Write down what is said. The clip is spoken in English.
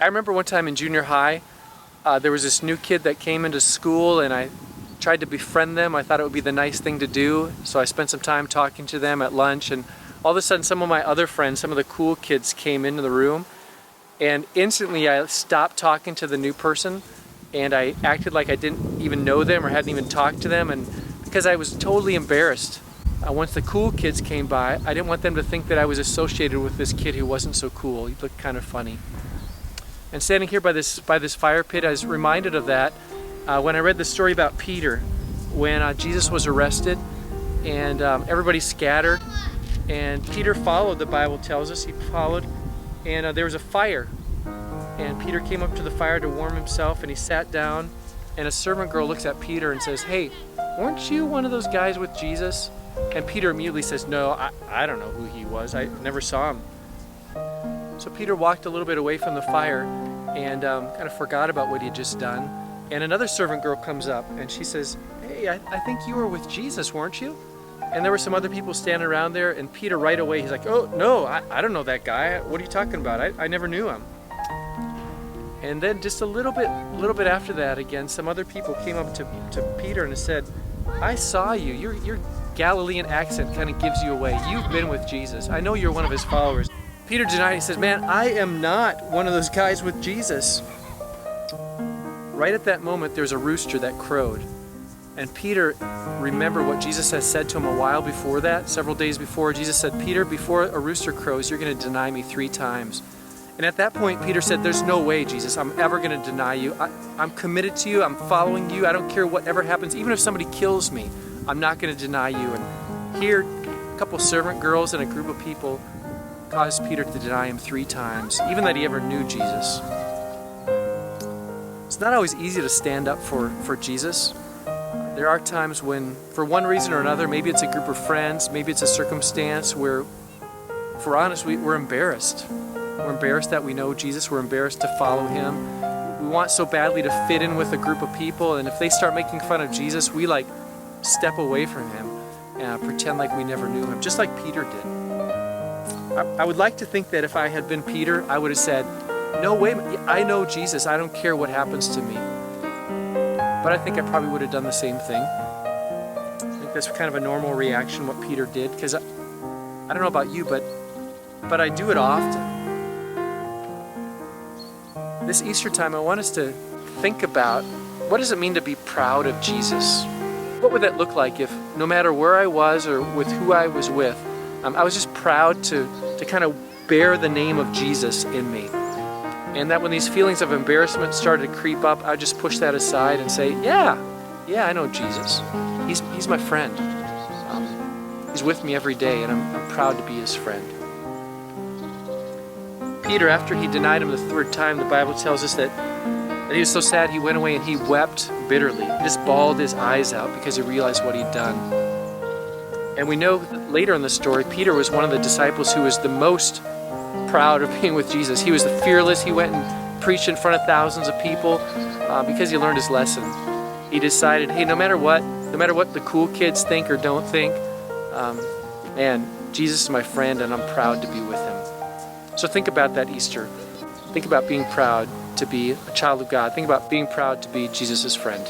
I remember one time in junior high, there was this new kid that came into school, and I tried to befriend them. I thought it would be the nice thing to do, so I spent some time talking to them at lunch, and all of a sudden some of my other friends, some of the cool kids, came into the room, and instantly I stopped talking to the new person, and I acted like I didn't even know them or hadn't even talked to them, and because I was totally embarrassed. Once the cool kids came by, I didn't want them to think that I was associated with this kid who wasn't so cool. He looked kind of funny. And standing here by this fire pit, I was reminded of that when I read the story about Peter, when Jesus was arrested and everybody scattered, and Peter followed, the Bible tells us, he followed, and there was a fire. And Peter came up to the fire to warm himself, and he sat down, and a servant girl looks at Peter and says, "Hey, weren't you one of those guys with Jesus?" And Peter immediately says, "No, I don't know who he was. I never saw him." So Peter walked a little bit away from the fire and kind of forgot about what he had just done. And another servant girl comes up and she says, "Hey, I think you were with Jesus, weren't you?" And there were some other people standing around there, and Peter right away, he's like, "Oh, no, I don't know that guy. What are you talking about? I never knew him." And then just a little bit after that, again, some other people came up to Peter and said, "I saw you. Your Galilean accent kind of gives you away. You've been with Jesus. I know you're one of his followers." Peter denied. He says, "Man, I am not one of those guys with Jesus." Right at that moment, there's a rooster that crowed. And Peter remembered what Jesus had said to him a while before that, several days before. Jesus said, "Peter, before a rooster crows, you're going to deny me 3 times. And at that point, Peter said, "There's no way, Jesus, I'm ever going to deny you. I'm committed to you. I'm following you. I don't care whatever happens. Even if somebody kills me, I'm not going to deny you." And here, a couple servant girls and a group of people caused Peter to deny him 3 times, even that he ever knew Jesus. It's not always easy to stand up for Jesus. There are times when, for one reason or another, maybe it's a group of friends, maybe it's a circumstance where, if we're honest, we're embarrassed. We're embarrassed that we know Jesus. We're embarrassed to follow him. We want so badly to fit in with a group of people, and if they start making fun of Jesus, we step away from him and pretend like we never knew him, just like Peter did. I would like to think that if I had been Peter, I would have said, "No way, I know Jesus. I don't care what happens to me." But I think I probably would have done the same thing. I think that's kind of a normal reaction, what Peter did, because I don't know about you, but I do it often. This Easter time, I want us to think about, what does it mean to be proud of Jesus? What would that look like if, no matter where I was or with who I was with, I was just proud to kind of bear the name of Jesus in me. And that when these feelings of embarrassment started to creep up, I would just push that aside and say, yeah, I know Jesus. He's my friend. He's with me every day, and I'm proud to be his friend. Peter, after he denied him the 3rd time, the Bible tells us that he was so sad he went away and he wept bitterly. He just bawled his eyes out because he realized what he'd done. And we know that later in the story, Peter was one of the disciples who was the most proud of being with Jesus. He was the fearless. He went and preached in front of thousands of people because he learned his lesson. He decided, hey, no matter what the cool kids think or don't think, man, Jesus is my friend and I'm proud to be with him. So think about that Easter. Think about being proud to be a child of God. Think about being proud to be Jesus' friend.